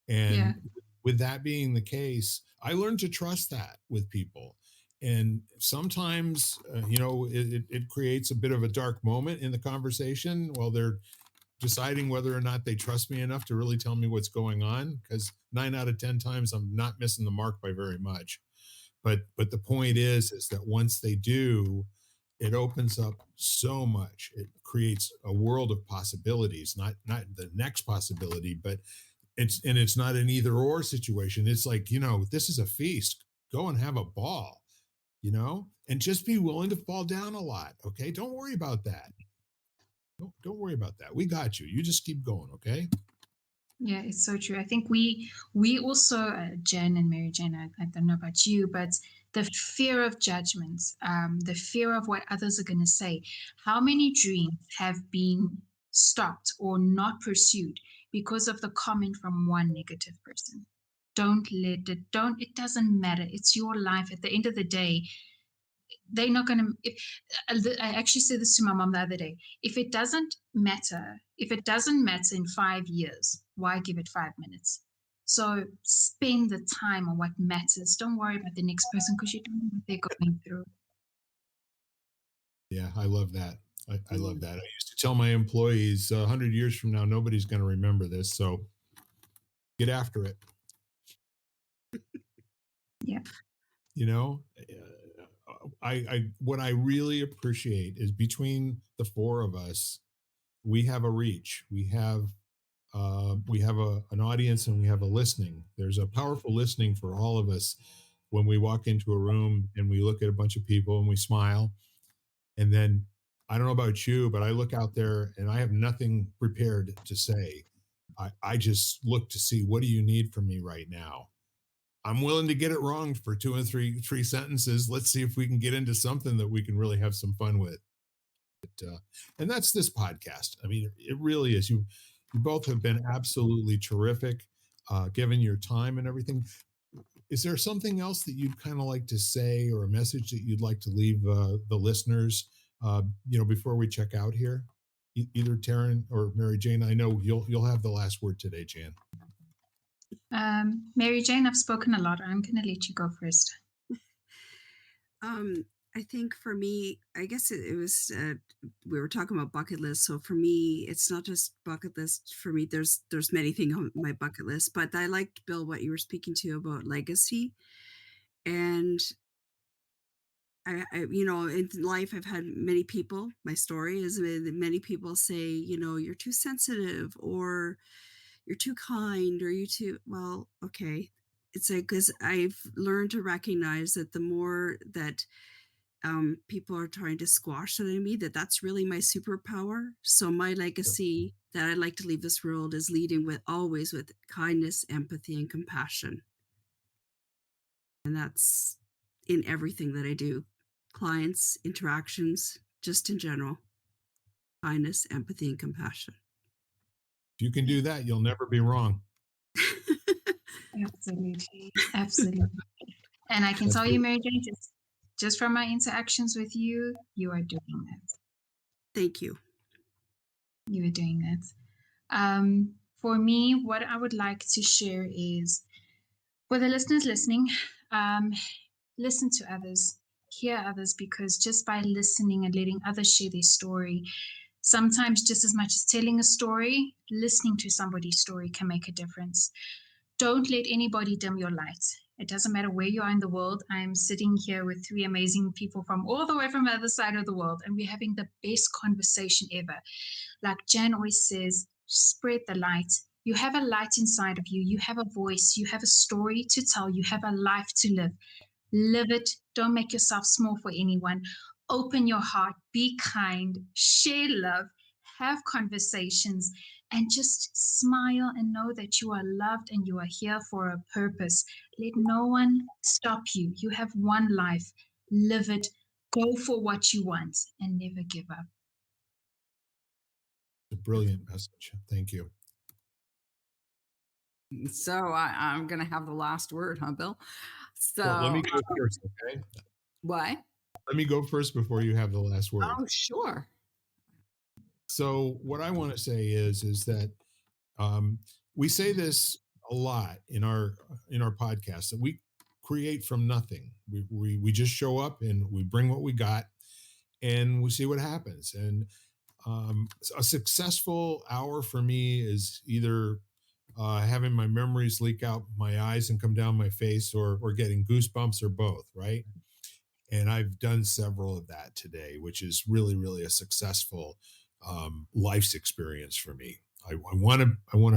And with that being the case, I learned to trust that with people. And sometimes, it creates a bit of a dark moment in the conversation while they're deciding whether or not they trust me enough to really tell me what's going on. Because 9 out of 10 times I'm not missing the mark by very much. But the point is that once they do, it opens up so much. It creates a world of possibilities, not the next possibility, but it's not an either or situation. It's like, this is a feast. Go and have a ball, and just be willing to fall down a lot. Okay. Don't worry about that. Don't worry about that. We got you. You just keep going. Okay.
Yeah, it's so true. I think we also, Jen and Mary Jane, I don't know about you, but the fear of judgment, the fear of what others are going to say. How many dreams have been stopped or not pursued because of the comment from one negative person? It doesn't matter. It's your life. At the end of the day, they're not going to. I actually said this to my mom the other day. If it doesn't matter in 5 years, why give it 5 minutes? So spend the time on what matters. Don't worry about the next person, because you don't know what they're going through.
Yeah, I love that. I love that. I used to tell my employees 100 years from now, nobody's going to remember this. So get after it.
Yeah.
What I really appreciate is between the four of us, we have a reach. We have an audience, and we have a listening. There's a powerful listening for all of us when we walk into a room and we look at a bunch of people and we smile. And then I don't know about you, but I look out there and I have nothing prepared to say. I just look to see, what do you need from me right now? I'm willing to get it wrong for two and three sentences. Let's see if we can get into something that we can really have some fun with. And that's this podcast. I mean, it really is. You both have been absolutely terrific, given your time and everything. Is there something else that you'd kind of like to say, or a message that you'd like to leave the listeners, before we check out here? Either Taryn or Mary Jane. I know you'll have the last word today, Jan.
Mary Jane, I've spoken a lot. I'm going to let you go first.
I think for me, I guess it was, we were talking about bucket list. So for me, it's not just bucket list. For me, there's many things on my bucket list, but I liked, Bill, what you were speaking to about legacy. And in life, I've had many people, my story is many people say, you're too sensitive, or you're too kind, or well, okay. It's like, because I've learned to recognize that the more that people are trying to squash that in me, that's really my superpower. So my legacy that I'd like to leave this world is leading always with kindness, empathy, and compassion. And that's in everything that I do. Clients, interactions, just in general. Kindness, empathy, and compassion.
If you can do that, you'll never be wrong.
Absolutely. Absolutely. And I can tell you, Mary Jane, just from my interactions with you, you are doing that.
Thank you.
You are doing that. For me, what I would like to share is, for the listeners listening, listen to others, hear others, because just by listening and letting others share their story, sometimes just as much as telling a story, listening to somebody's story can make a difference. Don't let anybody dim your light. It doesn't matter where you are in the world. I'm sitting here with three amazing people from all the way from the other side of the world, and we're having the best conversation ever. Like Jan always says, spread the light. You have a light inside of you. You have a voice. You have a story to tell. You have a life to live. Live it. Don't make yourself small for anyone. Open your heart. Be kind. Share love. Have conversations. And just smile and know that you are loved and you are here for a purpose. Let no one stop you. You have one life. Live it. Go for what you want and never give up.
A brilliant message. Thank you.
So I'm going to have the last word, huh, Bill? So
well, let me go first, okay?
What?
Let me go first before you have the last word.
Oh, sure.
So what I want to say is that we say this a lot in our podcast, that we create from nothing. We just show up and we bring what we got, and we see what happens. And a successful hour for me is either having my memories leak out my eyes and come down my face, or getting goosebumps, or both, right? And I've done several of that today, which is really, really a successful life's experience for me. I want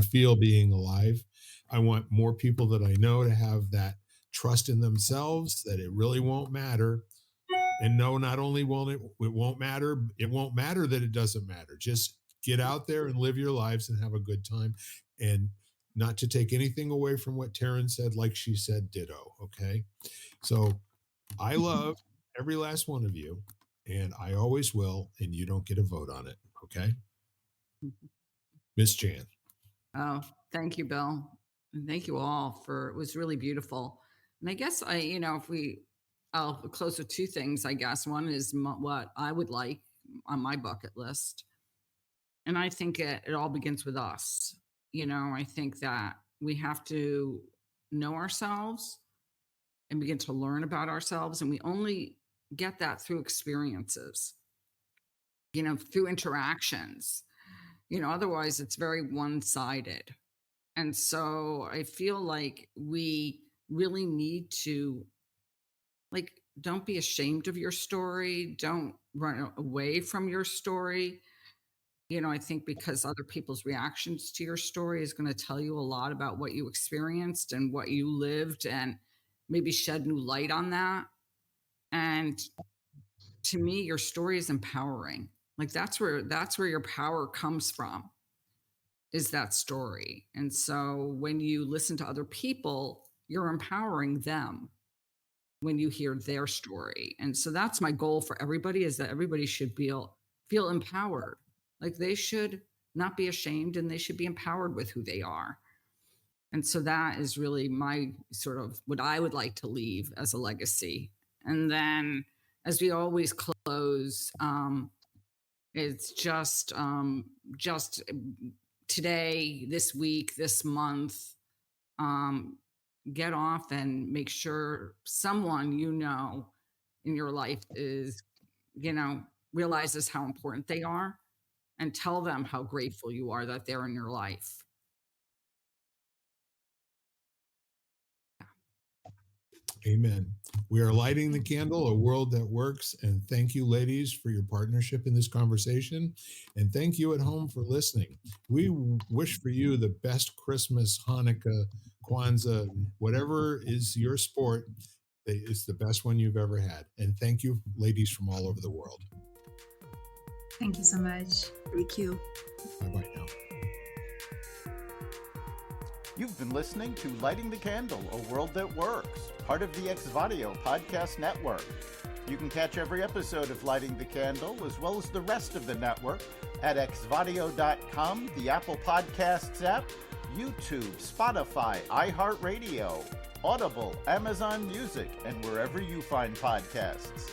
to feel being alive. I want more people that I know to have that trust in themselves, that it really won't matter. And no, not only won't it won't matter, it won't matter that it doesn't matter. Just get out there and live your lives and have a good time. And not to take anything away from what Taryn said, like she said, ditto. Okay. So I love every last one of you, and I always will, and you don't get a vote on it. Okay. Miss Jan.
Oh, thank you, Bill. And thank you all it was really beautiful. And I guess I'll close with two things, I guess. One is what I would like on my bucket list. And I think it all begins with us. I think that we have to know ourselves and begin to learn about ourselves. And we only get that through experiences, through interactions. Otherwise it's very one-sided. And so I feel like we really need to, don't be ashamed of your story. Don't run away from your story. I think because other people's reactions to your story is going to tell you a lot about what you experienced and what you lived, and maybe shed new light on that. And to me, your story is empowering. That's where your power comes from. is that story. And so when you listen to other people, you're empowering them when you hear their story. And so that's my goal for everybody, is that everybody should feel empowered. Like they should not be ashamed, and they should be empowered with who they are. And so that is really my sort of what I would like to leave as a legacy. And then as we always close, it's just today, this week, this month, get off and make sure someone in your life is, realizes how important they are, and tell them how grateful you are that they're in your life.
Amen. We are lighting the candle, a world that works. And thank you, ladies, for your partnership in this conversation. And thank you at home for listening. We wish for you the best Christmas, Hanukkah, Kwanzaa, whatever is your sport. It's the best one you've ever had. And thank you, ladies from all over the world.
Thank you so much.
Thank you.
Bye-bye now.
You've been listening to Lighting the Candle, a World That Works, part of the Xvadio podcast network. You can catch every episode of Lighting the Candle, as well as the rest of the network, at xvadio.com, the Apple Podcasts app, YouTube, Spotify, iHeartRadio, Audible, Amazon Music, and wherever you find podcasts.